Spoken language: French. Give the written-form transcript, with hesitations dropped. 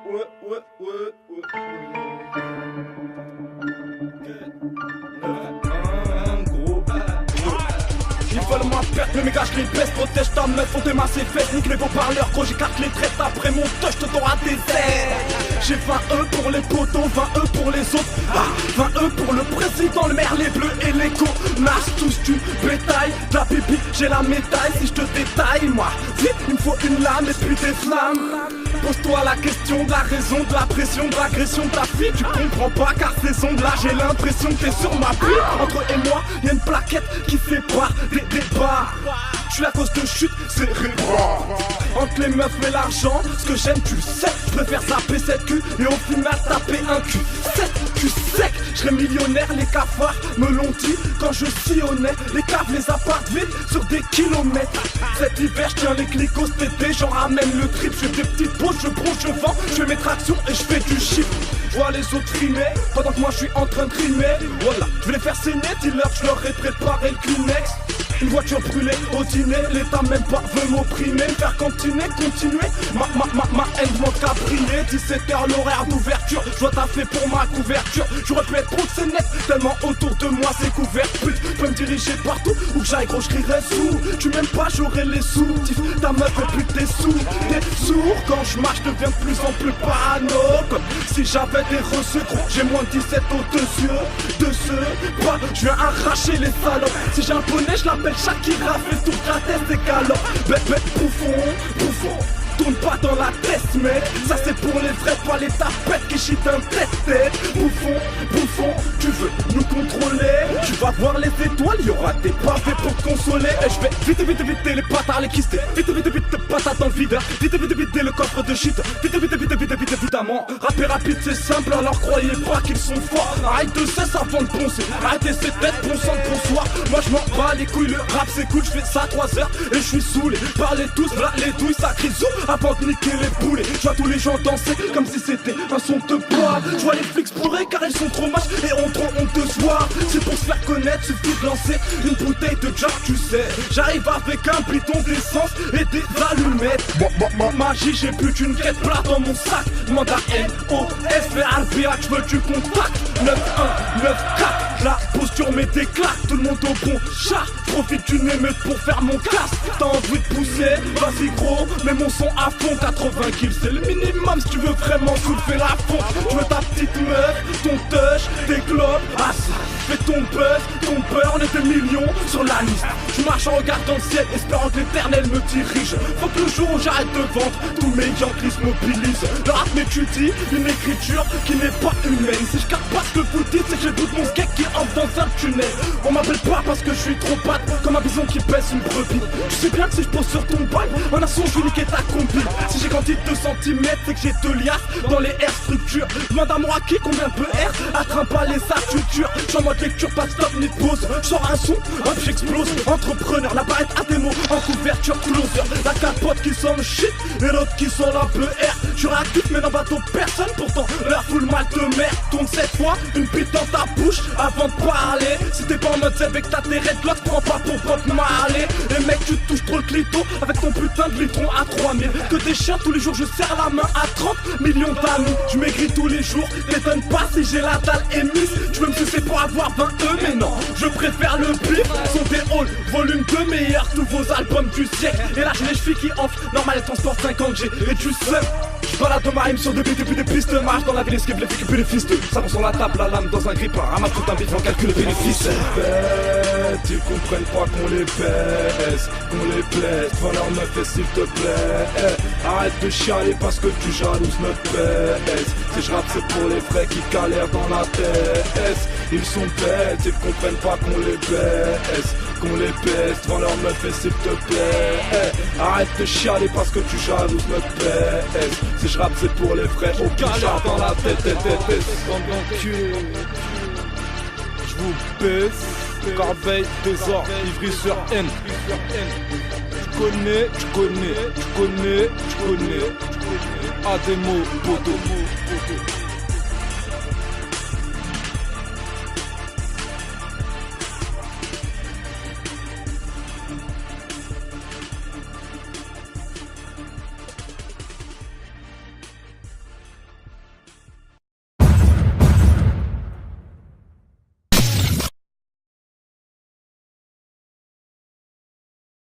Ils veulent ma perte, mais mes gars je les baisse. Protège ta meuf, on démasse ses fesses. Nique les beaux-parleurs, quand j'écarte les traites. Après mon touch, te t'auras des ailes. J'ai 20 E pour les potos, 20 E pour les autres. 20 E pour le président, le maire, les bleus et les connards. Tous du bétail, de la pipi, j'ai la médaille. Si je te détaille, moi, vite, il me faut une lame et puis des flammes. Pose-toi la question de la raison, de la pression, de l'agression de ta fille. Tu comprends pas car ces ondes-là, j'ai l'impression que t'es sur ma pile. Entre eux et moi, y'a une plaquette qui sépare des débats. J'suis la cause de chute cérébrale. Entre les meufs et l'argent, ce que j'aime tu sais. J'préfère zapper cette cul et au final taper un cul sec, cul sec. J'serais millionnaire, les cafards me l'ont dit quand je sillonnais les caves, les apparts vides sur des kilomètres. Cet hiver j'tiens les clicos, cet été j'en ramène le trip. J'fais des petites pauses, je bronche, je vends, j'fais mes tractions et j'fais du chiffre. J'vois les autres frimer, pendant que moi j'suis en train de rimer. Voilà, j'vais les faire saigner, dis-leur que j'leur ai préparé le Kleenex. Une voiture brûlée au dîner, l'état même pas veut m'opprimer. Me faire continuer, ma haine manque à briller. 17h l'horaire d'ouverture, j'dois taffer pour ma couverture. J'aurais pu être trop net, tellement autour de moi c'est couvert. Pute, peux me diriger partout, où que j'aille gros j'crierai sous. Tu m'aimes pas, j'aurai les sous. Ta meuf et plus t'es sous, t'es sourd. Quand je marche, je deviens de plus en plus parano. Comme si j'avais des reçus, gros, j'ai moins de 17 au-dessus de ce pas, je viens arracher les salopes. Si j'ai un poney, je l'appelle Shakira, fait tout la tête des galops. Bête, bouffon, tourne pas dans la tête, mais ça c'est pour les vrais, pas les tapettes qui chitent un tête. Bouffon, tu veux nous contrôler. Tu vas voir les étoiles, y'aura des pavés pour te consoler. Et je vais vite les patates, les kystes. Vite les patates dans le vide. Vite le coffre de shit. Vite évidemment. Rapper rapide c'est simple, alors croyez pas qu'ils sont forts. Arrête de cesse avant de poncer. Arrêtez ces têtes, bon sang de bonsoir. Moi je m'en bats les couilles, le rap c'est cool. Je fais ça 3 heures et je suis saoulé. Parlez tous, là les douilles, ça crie zou avant de niquer les poulets. Je vois tous les gens danser comme si c'était un son de poids. Je vois les flics pleurer car ils sont trop moches et ont trop honte de soi. C'est pour se faire connaître, suffit de lancer une bouteille de Jack, tu sais. J'arrive avec un bidon d'essence et des allumettes. Magie, j'ai plus qu'une quête plate dans mon sac. Demande à NOS, RBH, je veux du contact. 9-1, 9-4, la posture met des claques. Tout le monde au bon chat, profite d'une émeute pour faire mon casse. T'as envie de pousser, vas-y gros, mets mon son à fond. 80 kills c'est le minimum si tu veux vraiment soulever la fond. Tu veux ta petite meuf, ton touch, tes globes, ah ça fais ton buzz, ton peur, on est des millions sur la liste. Je marche en regardant le ciel, espérant que l'éternel me dirige. Faut que le jour où j'arrête de vendre, tous mes yankees se mobilisent. Le rap m'étudie, une écriture qui n'est pas humaine. Si je capte pas ce que vous dites, c'est que j'ai le bout de mon skate qui entre dans un tunnel. On m'appelle pas parce que je suis trop bad, comme un bison qui pèse une brebis. Tu sais bien que si je pose sur ton bail, en un son je vais niquer ta combi. Si j'ai grandi de 2 cm, c'est que j'ai 2 liasses dans les R structures. Demande à moi qui combien peut R, attrape pas les satutures. J'suis en mode lecture, pas de stop ni de pause. J'sors un son, hop j'explose. Entrepreneur, la barrette à démo, en couverture closer. La capote qui sonne shit, et l'autre qui sonne un peu R. J'suis réactif mais dans bateau personne, pourtant leur fout le mal de merde. Tourne cette fois, une bite dans ta bouche avant de parler. Si t'es pas en mode zèbre avec ta terrette, l'autre prends pas pour Bob Marley. Et mec tu touches trop le clito avec ton putain de litron à 3000. Que des chiens tous les jours, je serre la main à 30 millions d'amis. Je maigris tous les jours, t'étonnes pas si j'ai la dalle émise. Tu veux me sucer pour avoir 20 E, mais non, je préfère le bif. Sont des halls, volume 2, meilleurs tous vos albums du siècle. Et là j'ai les chevilles qui enflent, normal les transports 50G et du seum. J'balade de ma rime sur des beats depuis des pistes. Marche dans la ville, esquive les flics et les fils de. Ça sur la table, la lame dans un grippin. Ramasse tout un bif, on calcule les bénéfices. Ils comprennent pas qu'on les baisse, qu'on les plaise. Devant leur meuf et s'il te plaît. Arrête de chialer parce que tu jalouses notre baisse. Si je rappe c'est pour les vrais qui galèrent dans la tête. Ils sont bêtes, ils comprennent pas qu'on les baisse, qu'on les baisse devant leur meuf et s'il te plaît. Arrête de chialer parce que tu jalouses notre baisse. Si je rappe c'est pour les vrais, au galère dans la tête. Pendant que je vous baisse, corbeille, désordre, ivry sur N. Tu connais. À des mots, poteau.